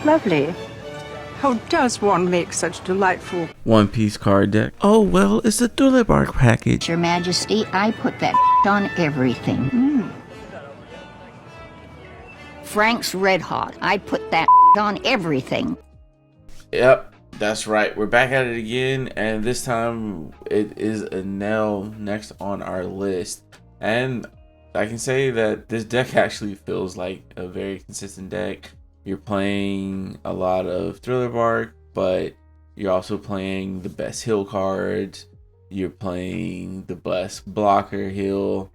Lovely. How does one make such delightful One Piece card deck? Oh, well, it's the Thriller Bark package. Your Majesty, I put that on everything. Frank's Red Hot. I put that on everything. Yep, that's right. We're back at it again, and this time it is Enel next on our list. And I can say that this deck actually feels like a very consistent deck. You're playing a lot of Thriller Bark, but you're also playing the best heal cards. You're playing the best blocker heal,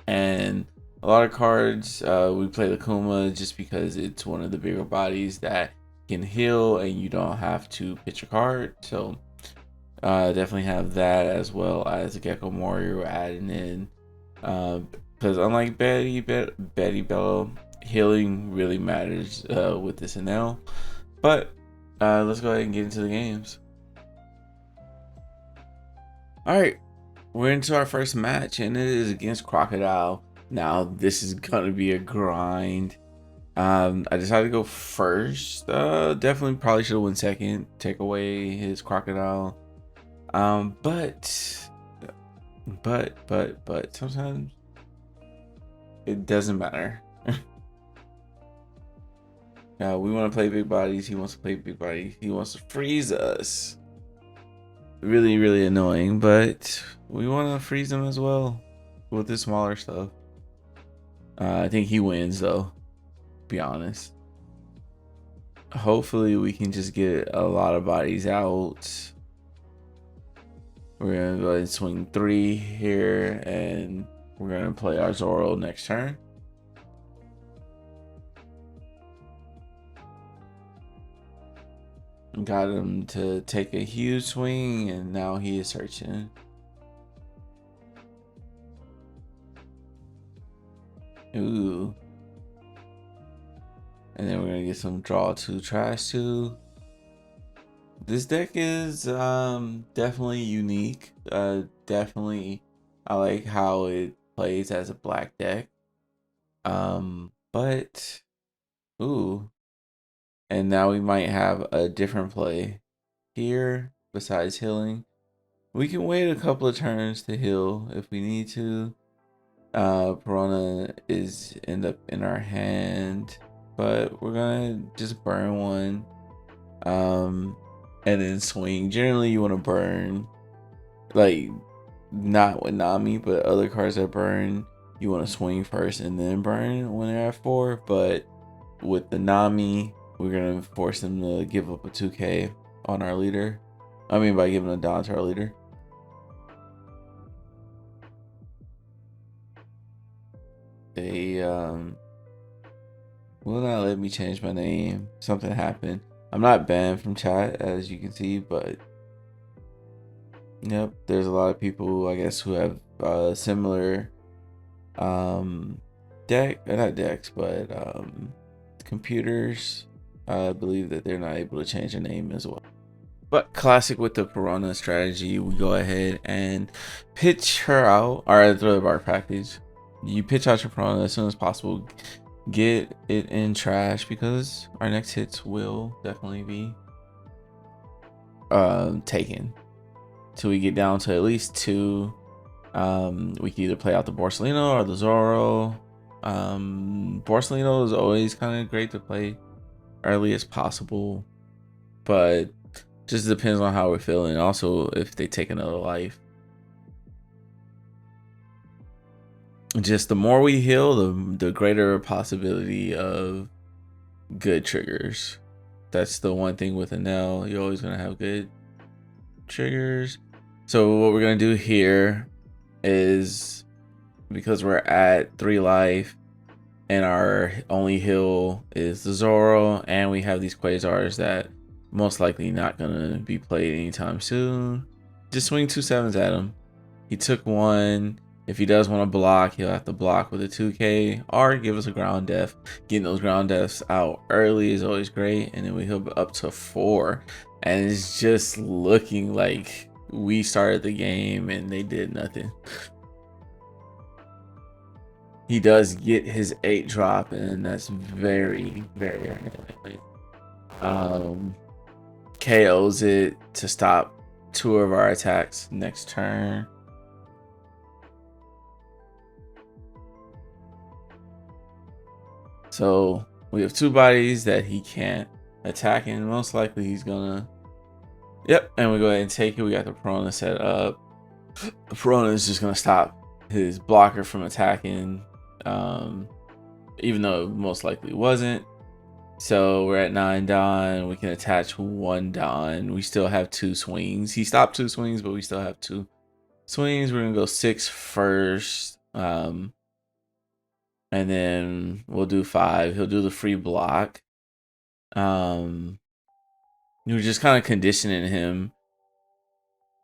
and a lot of cards. We play the Kuma just because it's one of the bigger bodies that can heal, and you don't have to pitch a card. So definitely have that, as well as the Gecko Warrior we're adding in. Because unlike Betty Bello, healing really matters with this Enel. But let's go ahead and get into the games. Alright, we're into our first match, and it is against Crocodile. Now this is gonna be a grind. I decided to go first. Definitely probably should have went second, take away his Crocodile. But sometimes it doesn't matter. We want to play big bodies. He wants to play big bodies. He wants to freeze us. Really annoying, but we want to freeze him as well with the smaller stuff. I think he wins though, be honest. Hopefully we can just get a lot of bodies out. We're gonna go ahead and swing 3 here, and we're gonna play our Zoro next turn. Got him to take a huge swing, and now he is searching. Ooh. And then we're gonna get some draw 2 trash 2. This deck is definitely unique. Definitely I like how it plays as a black deck. But ooh. And now we might have a different play here besides healing. We can wait a couple of turns to heal if we need to. Piranha is end up in our hand, but we're gonna just burn one. And then swing. Generally you want to burn, like not with Nami, but other cards that burn, you want to swing first and then burn when they're at 4. But with the Nami, we're gonna force them to give up a 2k on our leader. I mean, by giving a down to our leader. They will not let me change my name. Something happened. I'm not banned from chat, as you can see, but yep, there's a lot of people, I guess, who have similar not decks, but computers. I believe that they're not able to change their name as well. But classic with the Piranha strategy, we go ahead and pitch her out. Alright, throw the bar package. You pitch out your Piranha as soon as possible. Get it in trash, because our next hits will definitely be taken. Till we get down to at least 2. We can either play out the Borsalino or the Zoro. Borsalino is always kind of great to play early as possible, but just depends on how we're feeling. Also, if they take another life. Just the more we heal, the greater possibility of good triggers. That's the one thing with Enel. You're always gonna have good triggers. So what we're gonna do here is, because we're at 3 life and our only heal is the Zoro, and we have these Quasars that most likely not gonna be played anytime soon, just swing 2 7s at him. He took 1. If he does want to block, he'll have to block with a 2k or give us a ground death. Getting those ground deaths out early is always great, and then we heal up to 4, and it's just looking like we started the game and they did nothing. he does get his 8 drop, and that's very, very annoying. KOs it to stop 2 of our attacks next turn. So we have 2 bodies that he can't attack, and most likely he's gonna. Yep, and we go ahead and take it. We got the Piranha set up. The Piranha is just gonna stop his blocker from attacking, even though it most likely wasn't. So we're at 9 Don. We can attach 1 Don. We still have 2 swings. He stopped 2 swings, but we still have 2 swings. We're gonna go 6 first. And then we'll do 5. He'll do the free block. We're just kind of conditioning him.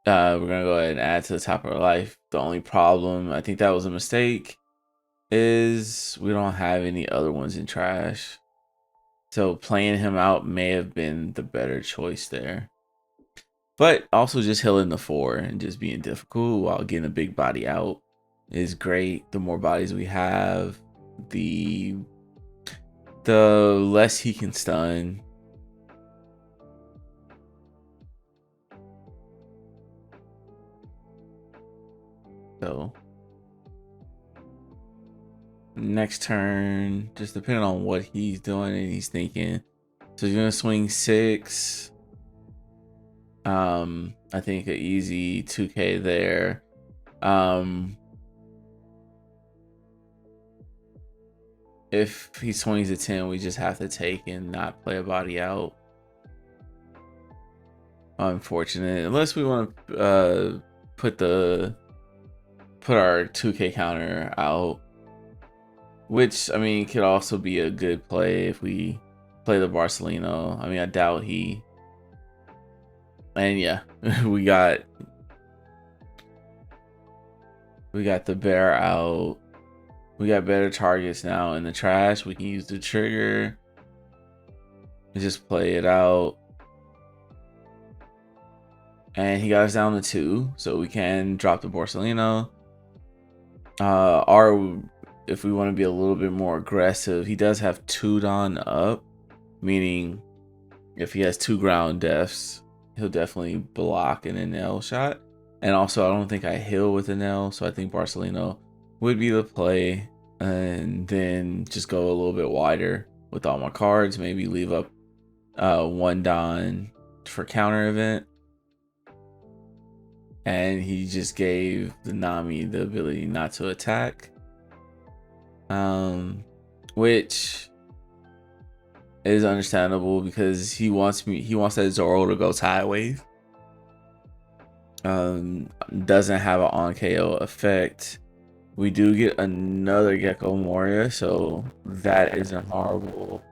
We're gonna go ahead and add to the top of our life. The only problem, I think that was a mistake, is we don't have any other ones in trash. So playing him out may have been the better choice there. But also just healing the 4 and just being difficult while getting a big body out is great. The more bodies we have, the less he can stun. So next turn, just depending on what he's doing and he's thinking. So he's gonna swing 6. I think an easy 2K there. If he swings a 10, we just have to take and not play a body out. Unfortunate, unless we want to put our 2K counter out, which I mean could also be a good play if we play the Barcelino. I mean, I doubt he. And yeah, we got the bear out. We got better targets now in the trash. We can use the trigger and just play it out. And he got us down to 2, so we can drop the Borsalino. Or if we want to be a little bit more aggressive, he does have 2 Don up, meaning if he has 2 ground deaths, he'll definitely block an Enel shot. And also, I don't think I heal with Enel, so I think Barcelino would be the play. And then just go a little bit wider with all my cards. Maybe leave up 1 Don for counter event. And he just gave the Nami the ability not to attack. Which is understandable because he wants that Zoro to go sideways. Doesn't have an on KO effect. We do get another Gecko Moria, so that isn't horrible.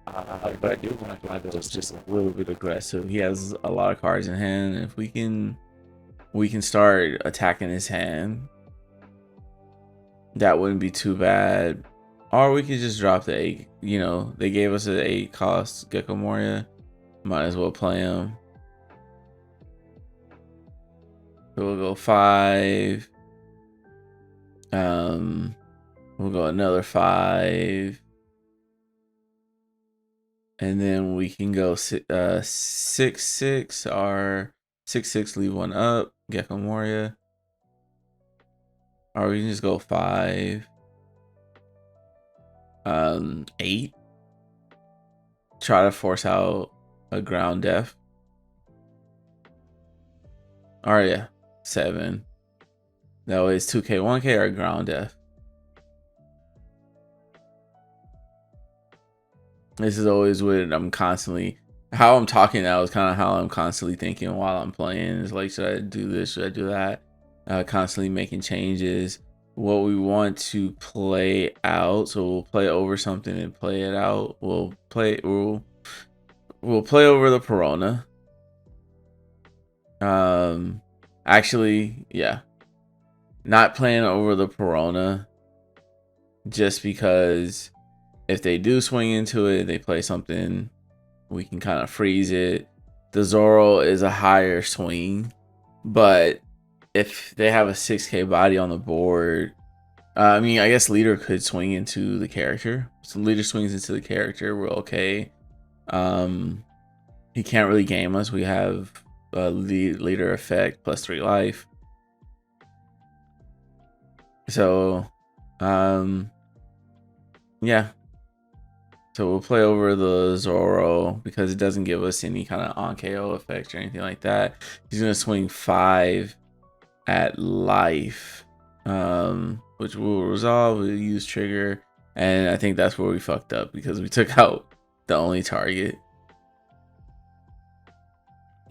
But I do want to find those just a little bit aggressive. He has a lot of cards in hand. If we can start attacking his hand, that wouldn't be too bad. Or we could just drop the 8. You know, they gave us an 8 cost Gecko Moria. Might as well play him. So we'll go 5. We'll go another 5. And then we can go 6/6 or 6/6, leave 1 up, Gecko Moria. Or we can just go 5. 8. Try to force out a ground death. Or yeah, 7. That way it's 2K, 1K, or ground death. This is always what I'm constantly, how I'm talking now is kind of how I'm constantly thinking while I'm playing. It's like, should I do this? Should I do that? Constantly making changes. What we want to play out. So we'll play over something and play it out. We'll play over the Piranha. Actually, yeah. Not playing over the Piranha. Just because if they do swing into it, they play something, we can kind of freeze it. The Zoro is a higher swing, but if they have a 6K body on the board, I mean, I guess leader could swing into the character. So leader swings into the character. We're okay. He can't really game us. We have leader effect +3 life. So, yeah. So we'll play over the Zoro because it doesn't give us any kind of on KO effect or anything like that. He's gonna swing 5 at life, which will resolve. We'll use trigger, and I think that's where we fucked up because we took out the only target.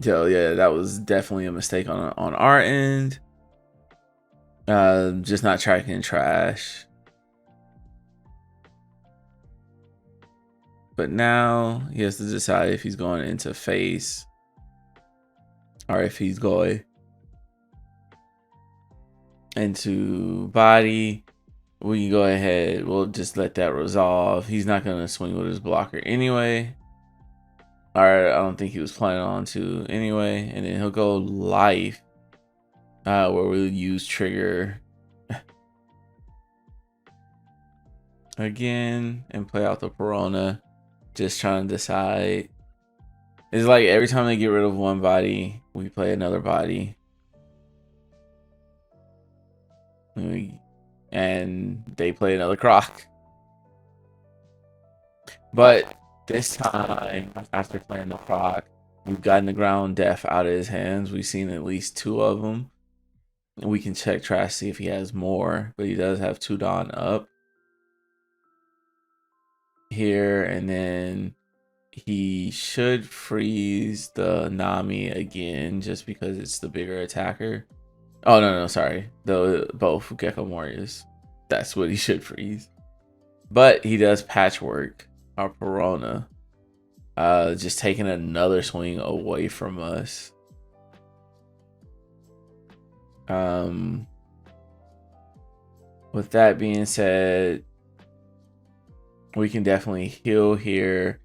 So yeah, that was definitely a mistake on our end. Just not tracking trash. But now he has to decide if he's going into face or if he's going into body. We can go ahead. We'll just let that resolve. He's not going to swing with his blocker anyway. Or I don't think he was planning on to anyway. And then he'll go life, where we'll use trigger again and play out the Piranha. Just trying to decide. It's like every time they get rid of one body, we play another body. And they play another Croc. But this time, after playing the Croc, we've gotten the ground death out of his hands. We've seen at least 2 of them. We can check trash, see if he has more. But he does have 2 Dawn up here, and then he should freeze the Nami again just because it's the bigger attacker. Oh no, sorry, both Gecko Warriors. That's what he should freeze. But he does patchwork our Piranha, just taking another swing away from us. With that being said, we can definitely heal here.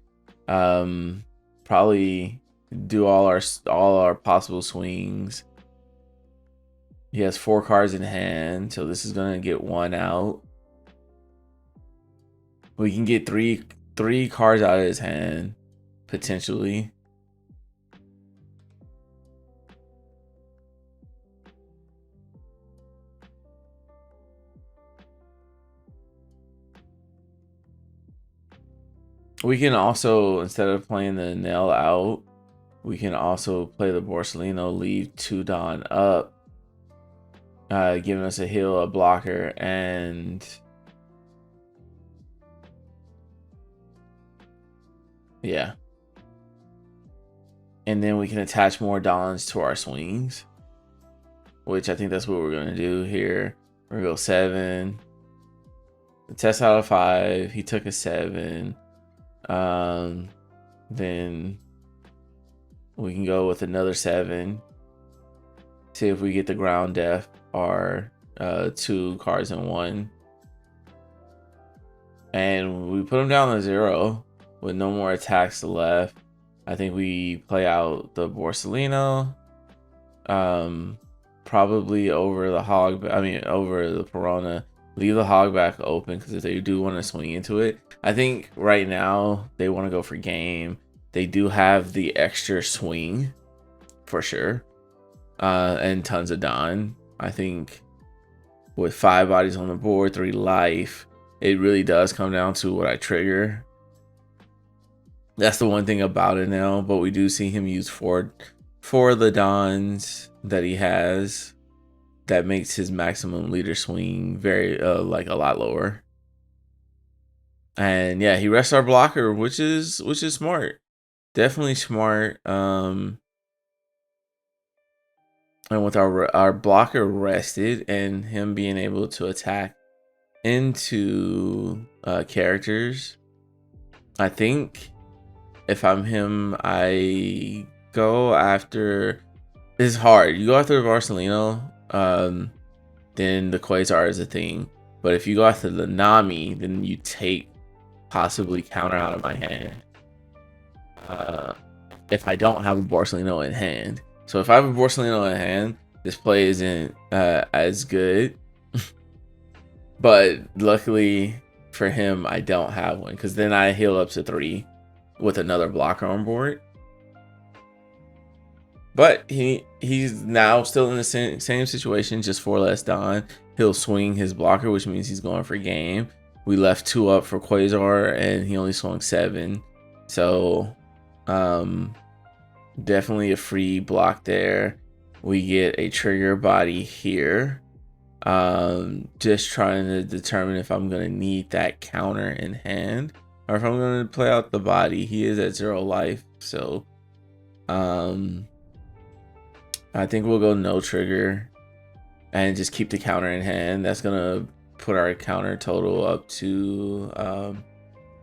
Probably do all our possible swings. He has 4 cards in hand, so this is gonna get 1 out. We can get three cards out of his hand potentially. We can also, instead of playing the Enel out, we can also play the Borsalino, leave 2 Dawn up, giving us a heal, a blocker, and yeah. And then we can attach more Dawns to our swings, which I think that's what we're going to do here. We're going to go 7. The test out of 5. He took a 7. Then we can go with another 7. See if we get the ground death or 2 cards in 1. And we put him down to 0 with no more attacks left. I think we play out the Borsalino, probably over the over the Piranha. Leave the Hogback open because if they do want to swing into it, I think right now they want to go for game. They do have the extra swing for sure, and tons of Dawn. I think with 5 bodies on the board, 3 life, it really does come down to what I trigger. That's the one thing about it now, but we do see him use 4 the Dawns that he has. That makes his maximum leader swing very like a lot lower. And yeah, he rests our blocker, which is smart. Definitely smart. And with our blocker rested and him being able to attack into characters, I think if I'm him, I go after. It's hard. You go after the Borsalino, then the Quasar is a thing. But if you go after the Nami, then you take possibly counter out of my hand. If I don't have a Borsalino in hand. So if I have a Borsalino in hand, this play isn't as good. But luckily for him, I don't have one, because then I heal up to 3 with another blocker on board. But he's now still in the same situation, just 4 less Don. He'll swing his blocker, which means he's going for game. We left 2 up for Quasar, and he only swung 7. So definitely a free block there. We get a trigger body here. Just trying to determine if I'm going to need that counter in hand, or if I'm going to play out the body. He is at 0 life, so I think we'll go no trigger and just keep the counter in hand. That's gonna put our counter total up to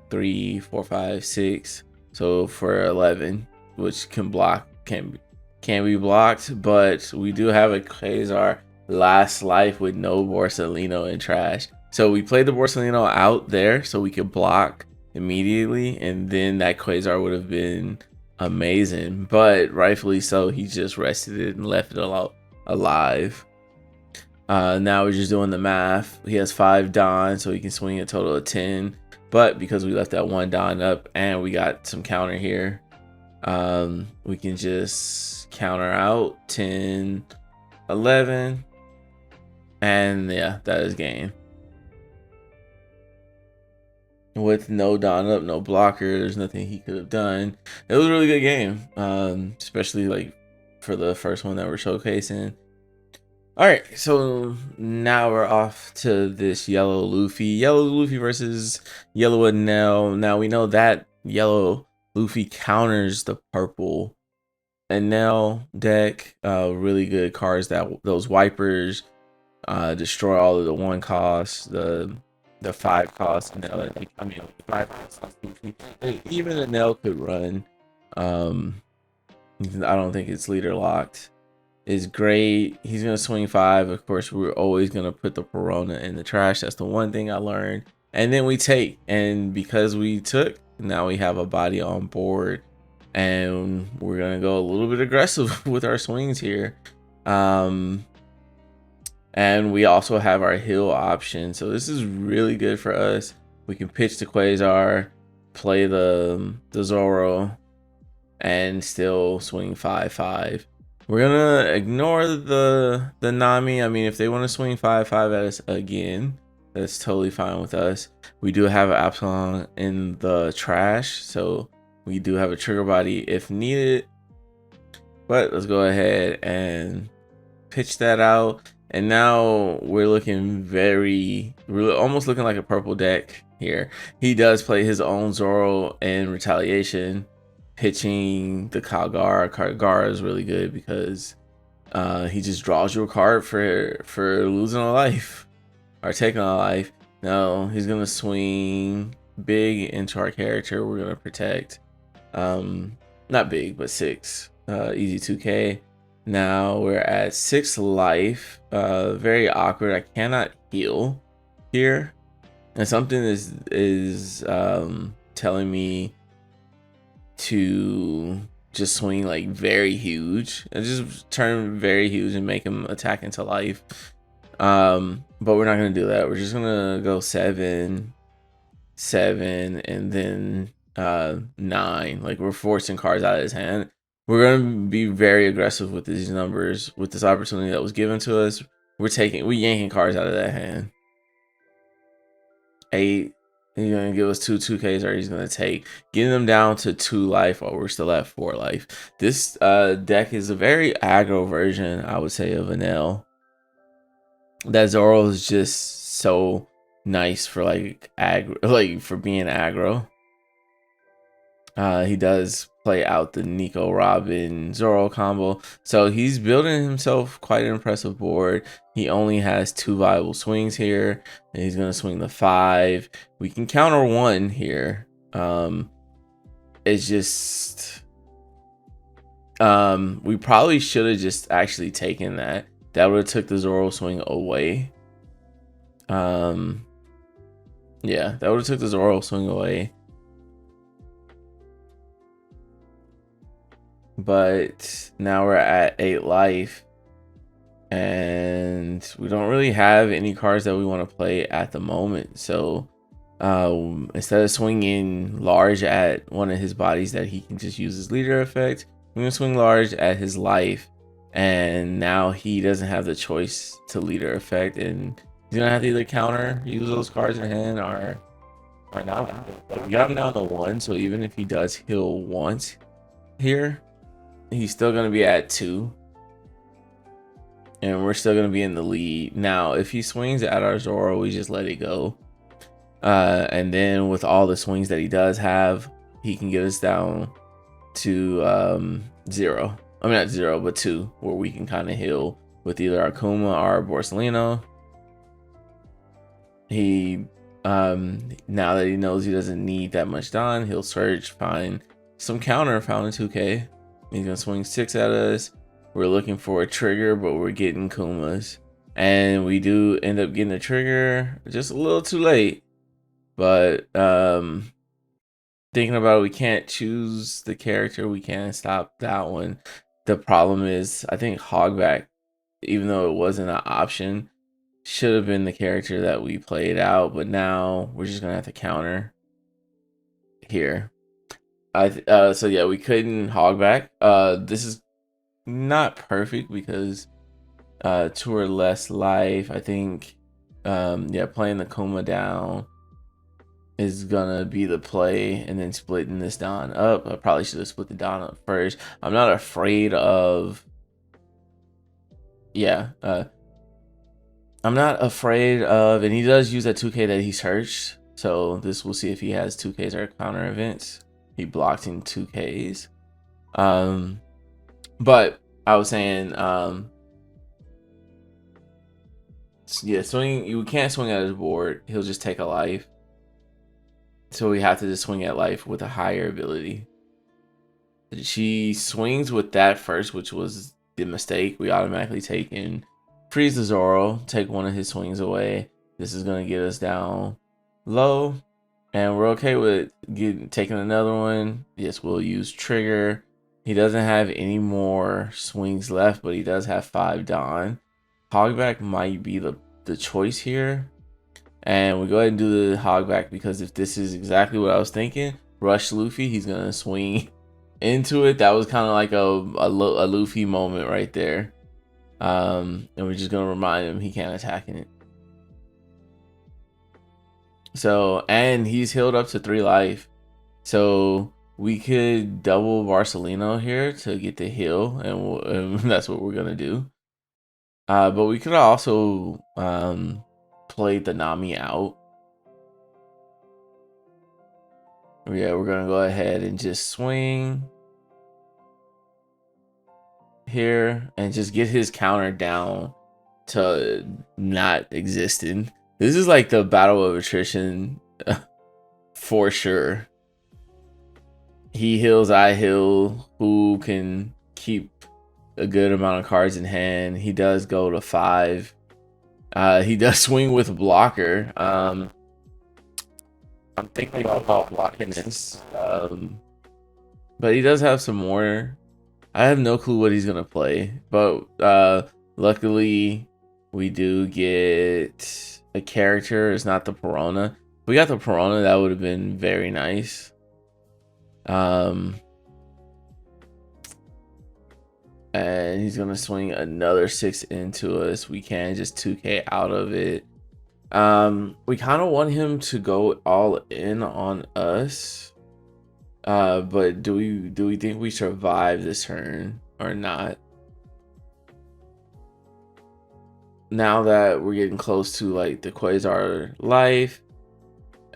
3, 4, 5, 6. So for 11, which can be blocked, but we do have a Quasar last life with no Borsalino and trash. So we played the Borsalino out there so we could block immediately, and then that Quasar would have been amazing, but rightfully so, he just rested it and left it alive. Now we're just doing the math. He has 5 Don, so he can swing a total of 10, but because we left that 1 Don up and we got some counter here, we can just counter out 10, 11, and yeah, that is game. With no Don up, no blocker, there's nothing he could have done. It was a really good game, especially like for the first one that we're showcasing. All right, so now we're off to this Yellow Luffy versus Yellow Enel. Now we know that Yellow Luffy counters the Purple Enel deck. Really good cards. That those wipers destroy all of the 1 cost, the 5 cost. And I mean, 5 cost. Even Enel could run. I don't think it's leader locked. Is great. He's gonna swing 5. Of course, we're always gonna put the Perona in the trash. That's the one thing I learned. And then we take, and because we took, now we have a body on board, and we're gonna go a little bit aggressive with our swings here. And we also have our heal option, so this is really good for us. We can pitch the Quasar, play the Zoro, and still swing 5/5. We're gonna ignore the Nami. I mean, if they want to swing 5/5 at us again, that's totally fine with us. We do have an Absalom in the trash, so we do have a trigger body if needed. But let's go ahead and pitch that out. And now we're looking really almost looking like a purple deck here. He does play his own Zoro in retaliation, pitching the Kalgar. Kalgar is really good because he just draws you a card for losing a life or taking a life. No, he's gonna swing big into our character. We're gonna protect, not big, but 6, easy 2k. Now we're at 6 life. Very awkward. I cannot heal here, and something is telling me to just swing like very huge and just turn very huge and make him attack into life. But we're not gonna do that. We're just gonna go 7, and then 9. Like, we're forcing cards out of his hand. We're gonna be very aggressive with these numbers, with this opportunity that was given to us. We're yanking cards out of that hand. 8. He's gonna give us 2 2Ks, or he's gonna take, getting them down to 2 life while we're still at 4 life. This deck is a very aggro version, I would say, of Enel. That Zoro is just so nice for like for being aggro. He does play out the Nico Robin Zoro combo, so he's building himself quite an impressive board. He only has 2 viable swings here, and he's gonna swing the 5. We can counter 1 here. It's just we probably should have just actually taken that. That would have took the Zoro swing away. Yeah, that would have took the Zoro swing away. But now we're at 8 life. and we don't really have any cards that we want to play at the moment. So instead of swinging large at one of his bodies that he can just use his leader effect, we're gonna swing large at his life, and now he doesn't have the choice to leader effect, and he's gonna have to either counter, use those cards in hand, or not. We got him down to 1, so even if he does heal once here, he's still gonna be at 2, and we're still gonna be in the lead. Now if he swings at our Zoro, we just let it go, and then with all the swings that he does have, he can get us down to 0. I mean, not 0, but 2, where we can kind of heal with either our Kuma or our Borsalino. He now that he knows he doesn't need that much Don, he'll search, find some counter, found a 2K. He's gonna swing 6 at us. We're looking for a trigger, but we're getting Kumas, and we do end up getting a trigger just a little too late. But thinking about it, we can't choose the character, we can't stop that one. The problem is, I think Hogback, even though it wasn't an option, should have been the character that we played out, but now we're just gonna have to counter here. So yeah, we couldn't Hogback. This is not perfect because 2 or less life. I think yeah, playing the Kuma down is gonna be the play, and then splitting this Don up. I probably should have split the Don up first. I'm not afraid of, yeah, I'm not afraid of, and he does use that 2K that he searched, so this, we'll see if he has 2Ks or counter events. He blocked in 2Ks. But I was saying, yeah, swing, you can't swing at his board, he'll just take a life. So we have to just swing at life with a higher ability. She swings with that first, which was the mistake. We automatically take and freeze the Zoro, take one of his swings away. This is gonna get us down low, and we're okay with taking another one. Yes, we'll use trigger. He doesn't have any more swings left, but he does have 5 Don. Hogback might be the choice here. And we go ahead and do the Hogback, because if this is exactly what I was thinking, rush Luffy, he's gonna swing into it. That was kind of like a Luffy moment right there. And we're just gonna remind him he can't attack in it. So, and he's healed up to 3 life, so we could double Borsalino here to get the heal, and that's what we're gonna do. But we could also play the Nami out. Yeah, we're gonna go ahead and just swing here and just get his counter down to not existing. This is like the battle of attrition for sure. He heals, I heal. Who can keep a good amount of cards in hand? He does go to 5. He does swing with blocker. I'm thinking about blocking this, but he does have some more. I have no clue what he's gonna play, but luckily we do get a character. It's not the Piranha. If we got the Piranha, that would have been very nice. And he's gonna swing another 6 into us. We can just 2K out of it. We kind of want him to go all in on us, but do we think we survive this turn or not? Now that we're getting close to like the Quasar life,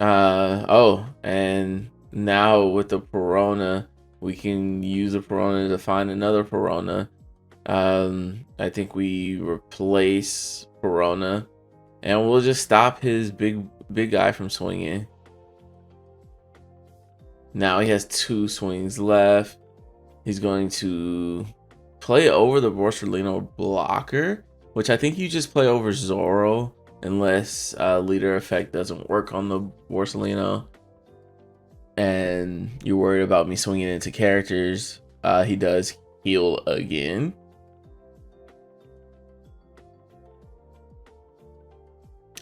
oh, and now with the Piranha, we can use a Piranha to find another Piranha. I think we replace Piranha, and we'll just stop his big guy from swinging. Now he has 2 swings left. He's going to play over the Borsalino blocker, which I think you just play over Zoro unless leader effect doesn't work on the Borsalino and you're worried about me swinging into characters. He does heal again.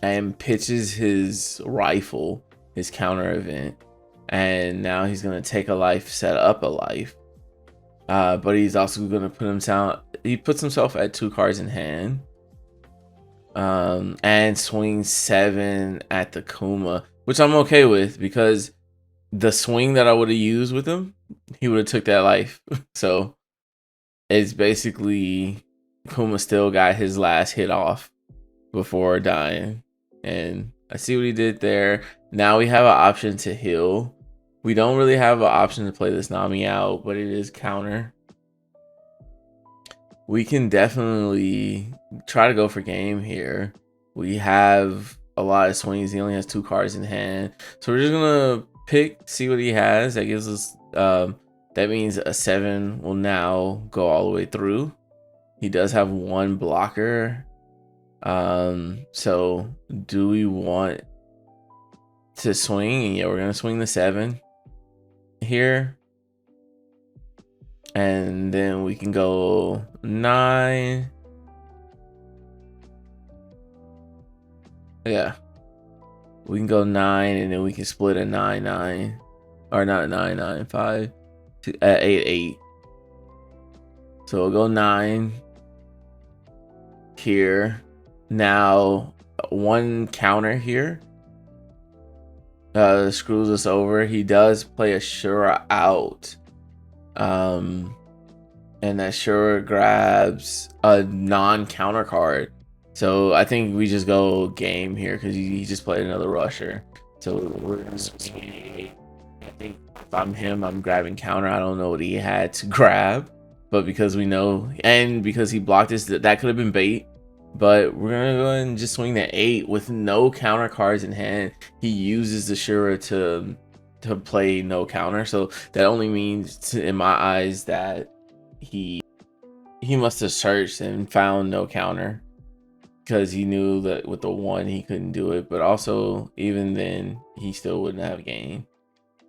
and pitches his rifle, his counter event, and now he's gonna take a life, set up a life, but he's also gonna put himself. He puts himself at 2 cards in hand, and swings 7 at the Kuma, which I'm okay with because the swing that I would have used with him, he would have took that life. So it's basically Kuma still got his last hit off before dying. And I see what he did there. Now we have an option to heal. We don't really have an option to play this Nami out, but it is counter. We can definitely try to go for game here. We have a lot of swings. He only has 2 cards in hand. So we're just gonna pick, see what he has. That gives us that means a 7 will now go all the way through. He does have 1 blocker. So do we want to swing? And yeah, we're gonna swing the 7 here. And then we can go 9. Yeah. We can go 9 and then we can split a 9-9. Or not 9-9, 5 to 8-8. So we'll go 9 here. Now 1 counter here. Screws us over. He does play a Shura out. And that Shura grabs a non-counter card. So I think we just go game here because he just played another rusher. So we're gonna swing. I think if I'm him, I'm grabbing counter. I don't know what he had to grab, but because we know, and because he blocked this, that could have been bait. But we're gonna go ahead and just swing the 8 with no counter cards in hand. He uses the Shura to play no counter, so that only means in my eyes that he must have searched and found no counter because he knew that with the 1 he couldn't do it, but also even then he still wouldn't have gained.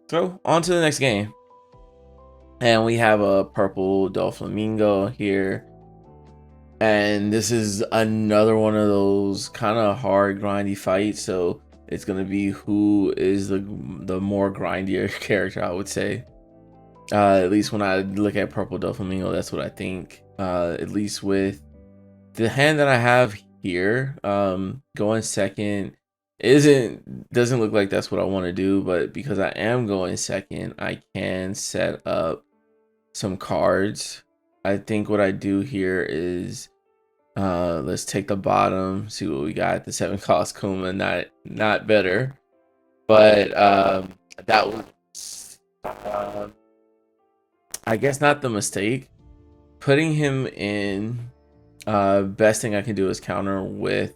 So on to the next game, and we have a Purple Doflamingo here, and this is another one of those kind of hard grindy fights. So it's gonna be who is the more grindier character, I would say. At least when I look at Purple Doflamingo, that's what I think. At least with the hand that I have here, going second doesn't look like that's what I want to do, but because I am going second, I can set up some cards. I think what I do here is let's take the bottom, see what we got. The 7 cost Kuma, not better, but that was I guess not the mistake. Putting him in, best thing I can do is counter with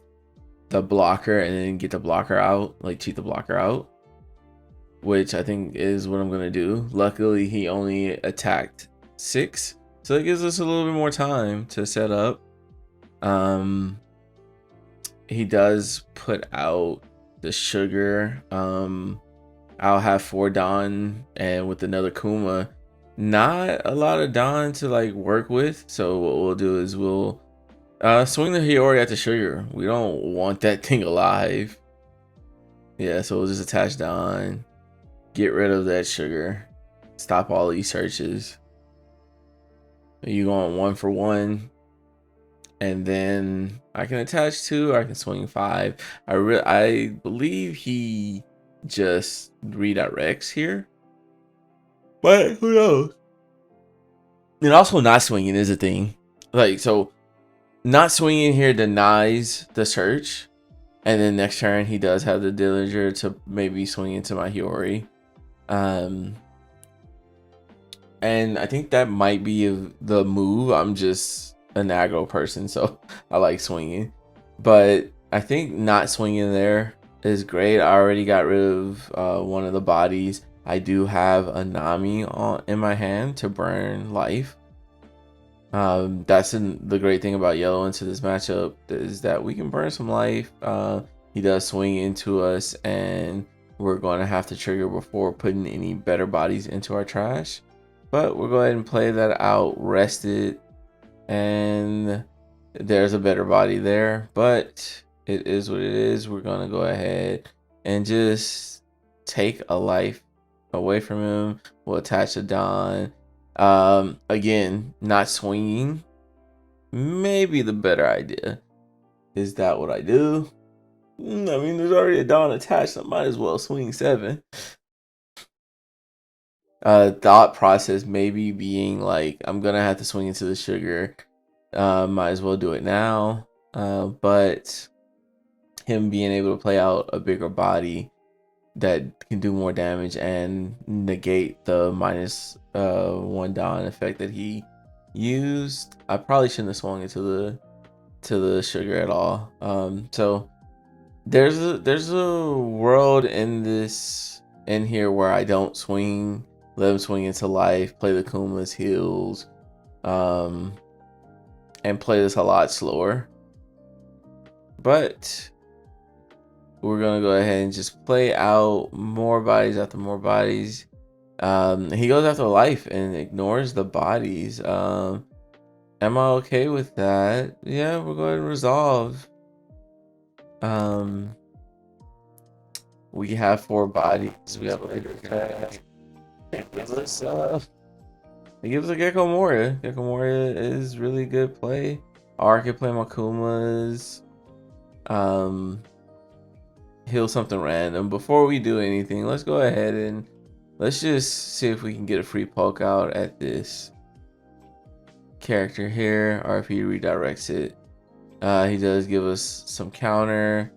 the blocker and then get the blocker out, like cheat the blocker out, which I think is what I'm gonna do. Luckily he only attacked 6, so it gives us a little bit more time to set up. He does put out the sugar. I'll have 4 Don, and with another Kuma, not a lot of Don to like work with. So what we'll do is we'll swing the Hiyori at the sugar. We don't want that thing alive. Yeah, so we'll just attach Don, get rid of that sugar, stop all these searches. You going 1 for 1. And then I can attach 2, or I can swing 5. I believe he just redirects here, but who knows? And also not swinging is a thing. Like, so not swinging here denies the search, and then next turn he does have the Dillinger to maybe swing into my Hiyori. And I think that might be the move. I'm just an aggro person, so I like swinging, but I think not swinging there is great. I already got rid of one of the bodies. I do have a Nami in my hand to burn life. That's the great thing about yellow into this matchup, is that we can burn some life. He does swing into us, and we're going to have to trigger before putting any better bodies into our trash, but we'll go ahead and play that out, rest it. And there's a better body there, but it is what it is. We're gonna go ahead and just take a life away from him. We'll attach a Don. Again, not swinging. Maybe the better idea. Is that what I do? I mean, there's already a Don attached. I might as well swing 7. Thought process maybe being like, I'm gonna have to swing into the sugar. Might as well do it now. But him being able to play out a bigger body that can do more damage and negate the minus 1 Don effect that he used. I probably shouldn't have swung into the sugar at all. So there's a world in here where I don't swing, let him swing into life, play the Kuma's heals, and play this a lot slower. But we're gonna go ahead and just play out more bodies after more bodies. He goes after life and ignores the bodies. Am I okay with that? Yeah, we're going to resolve. We have 4 bodies. We have it gives us a Gecko Moria. Gecko Moria is really good play. Or I could play my Kumas. Heal something random. Before we do anything, let's go ahead and let's just see if we can get a free poke out at this character here, or if he redirects it. He does give us some counter.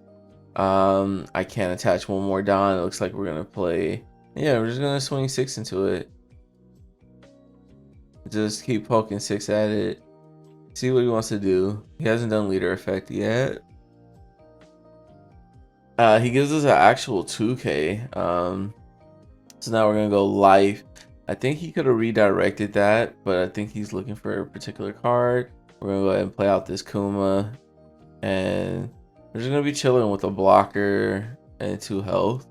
I can't attach one more Don. It looks like we're gonna play. Yeah, we're just gonna swing 6 into it. Just keep poking 6 at it. See what he wants to do. He hasn't done leader effect yet. He gives us an actual 2k. So now we're gonna go life. I think he could have redirected that, but I think he's looking for a particular card. We're gonna go ahead and play out this Kuma, and we're just gonna be chilling with a blocker and 2 health.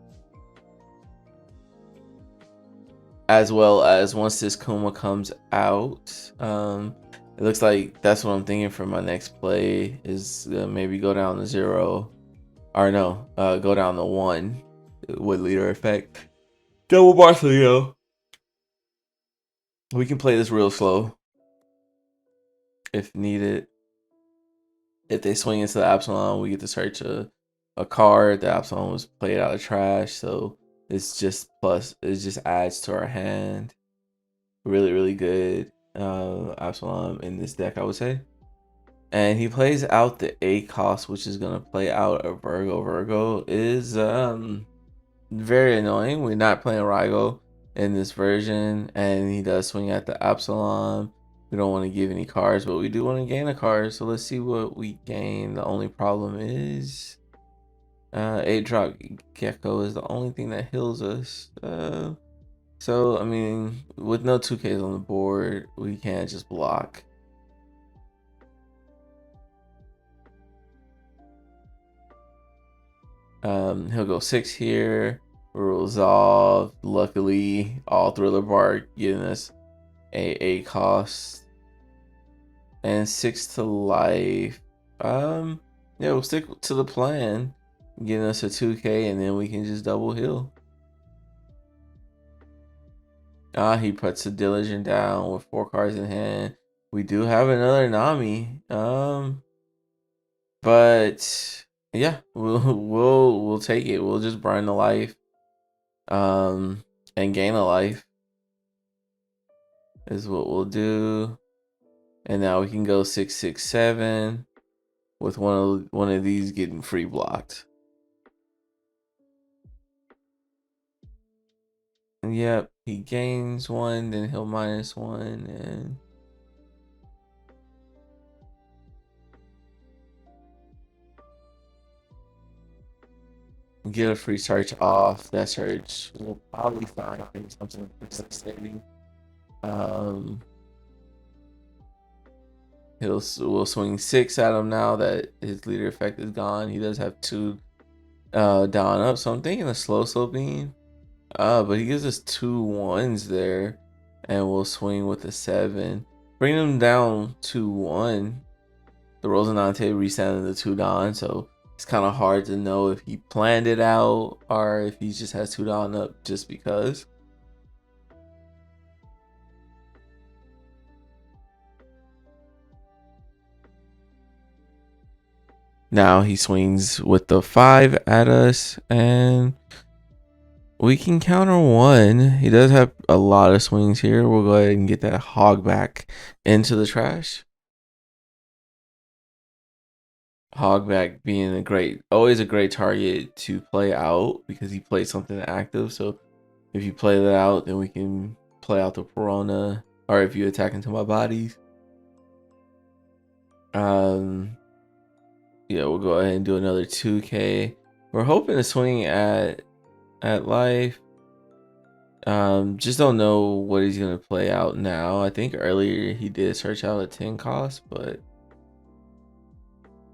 As well as once this Kuma comes out, it looks like that's what I'm thinking for my next play is maybe go down to 0. Or no, go down to 1 with leader effect. Double Barcelino. We can play this real slow if needed. If they swing into the Absalom, we get to search a card. The Absalom was played out of trash, so it's just plus. It just adds to our hand. Really, really good Absalom in this deck, I would say. And he plays out the A cost, which is gonna play out a Virgo. Virgo is very annoying. We're not playing Rygo in this version, and he does swing at the Absalom. We don't want to give any cards, but we do want to gain a card. So let's see what we gain. The only problem is 8-drop Gecko is the only thing that heals us. So I mean, with no 2Ks on the board, we can't just block. He'll go 6 here. We'll resolve. Luckily, all Thriller Bark getting us a cost and 6 to life. Yeah, we'll stick to the plan, getting us a 2k, and then we can just double heal. He puts a Diligent down with 4 cards in hand. We do have another Nami. But yeah, we'll take it. We'll just burn the life, and gain a life is what we'll do. And now we can go 6, 6, 7 with one of these getting free blocked. And yep, he gains 1, then he'll minus 1, and get a free search off. That search will probably find something devastating. We'll swing 6 at him now that his leader effect is gone. He does have 2 down up, so I'm thinking a slow beam. But he gives us 2 1s there, and we'll swing with a 7, bring him down to 1. The Rosinante resetting the 2 Don, so It's kind of hard to know if he planned it out or if he just has 2 down up just because. Now he swings with the 5 at us, and we can counter 1. He does have a lot of swings here. We'll go ahead and get that hog back into the trash. Hogback being always a great target to play out because he plays something active. So if you play that out, then we can play out the Piranha, or if you attack into my bodies. Yeah, we'll go ahead and do another 2K. We're hoping to swing at life. Just don't know what he's gonna play out now. I think earlier he did search out a 10 cost, but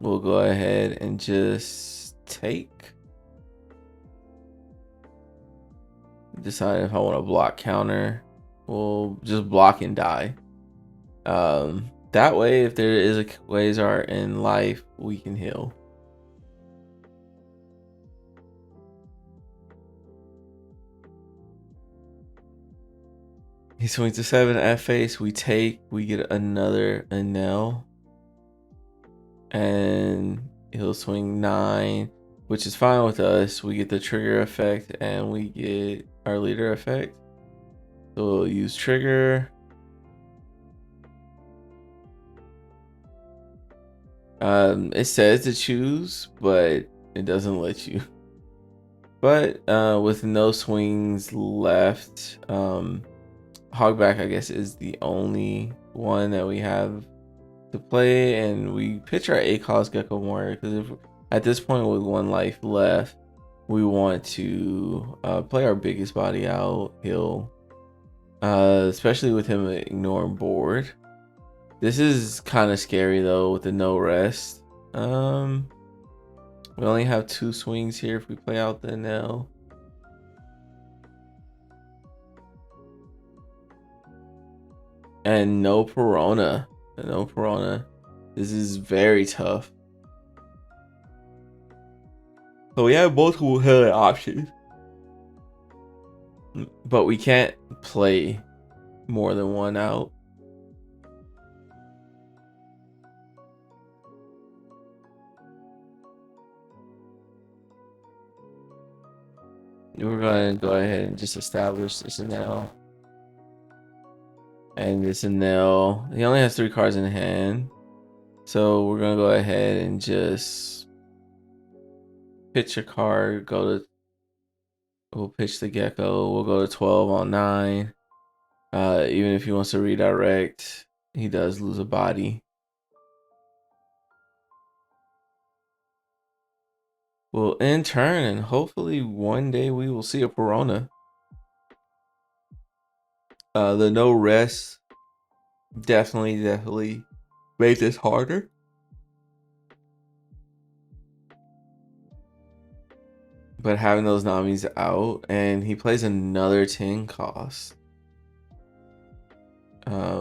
we'll go ahead and just take. Decide if I want to block counter. We'll just block and die. That way, if there is a Quasar in life, we can heal. He swings to 7 at face. We take. We get another Enel. And he'll swing 9, which is fine with us. We get the trigger effect and we get our leader effect. So we'll use trigger. It says to choose, but it doesn't let you. But with no swings left, Hogback, I guess, is the only one that we have to play, and we pitch our ACOS Gecko Warrior because if at this point with 1 life left, we want to play our biggest body out, heal, especially with him ignoring board. This is kind of scary though with the no rest. We only have 2 swings here if we play out the Enel. And no Piranha. No Piranha. This is very tough. So we have multiple healing options. But we can't play more than 1 out. We're going to go ahead and just establish this Enel. And this Enel, he only has 3 cards in hand. So we're going to go ahead and just pitch a card, we'll pitch the Gecko, we'll go to 12 on 9. Even if he wants to redirect, he does lose a body. We'll end turn, and hopefully one day we will see a Piranha. The no rest definitely made this harder. But having those Namis out, and he plays another 10 cost. Yeah,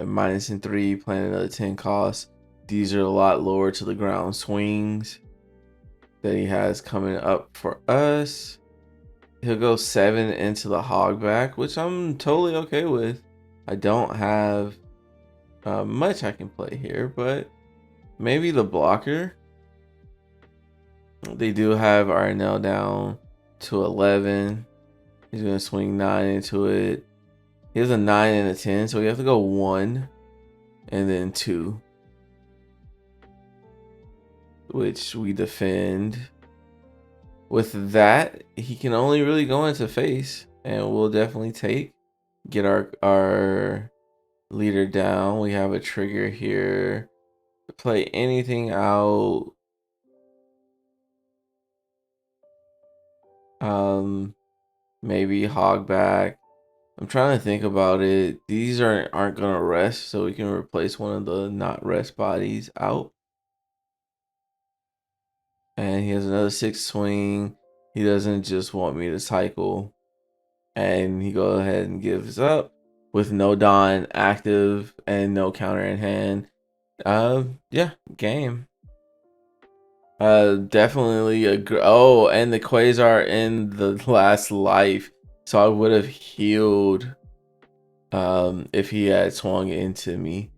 -3, playing another 10 cost. These are a lot lower to the ground swings that he has coming up for us. He'll go 7 into the Hogback, which I'm totally okay with. I don't have much I can play here, but maybe the blocker. They do have our Enel down to 11. He's going to swing 9 into it. He has a 9 and a 10, so we have to go 1 and then 2, which we defend. With that, he can only really go into face, and we'll definitely get our leader down. We have a trigger here to play anything out. Maybe Hogback. I'm trying to think about it. These aren't gonna rest, so we can replace one of the not rest bodies out. And he has another 6 swing. He doesn't just want me to cycle. And he goes ahead and gives up with no Dawn active and no counter in hand. Yeah, game. Definitely oh, and the Quasar in the last life, so I would have healed if he had swung into me.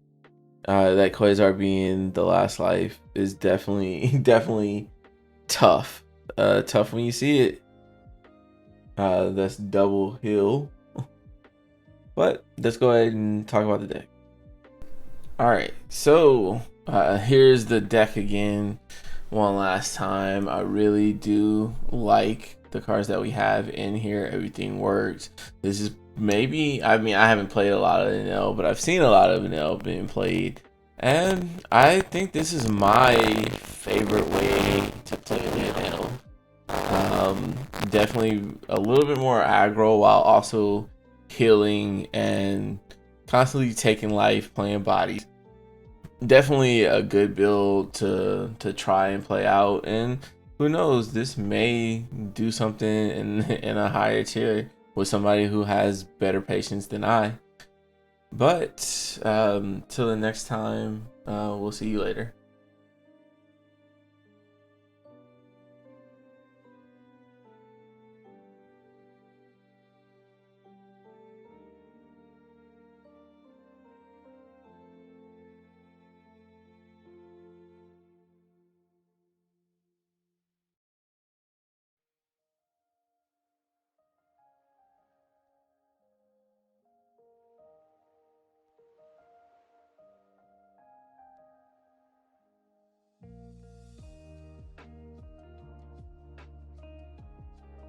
That Quasar being the last life is definitely definitely tough. Tough when you see it. That's double heal. But let's go ahead and talk about the deck. All right, so here's the deck again one last time. I really do like the cards that we have in here. Everything works. This is maybe, I mean, I haven't played a lot of Enel, but I've seen a lot of Enel being played, and I think this is my favorite way to play Enel. Definitely a little bit more aggro while also healing and constantly taking life, playing bodies. Definitely a good build to try and play out, and who knows, this may do something in a higher tier with somebody who has better patience than I. But till the next time, we'll see you later.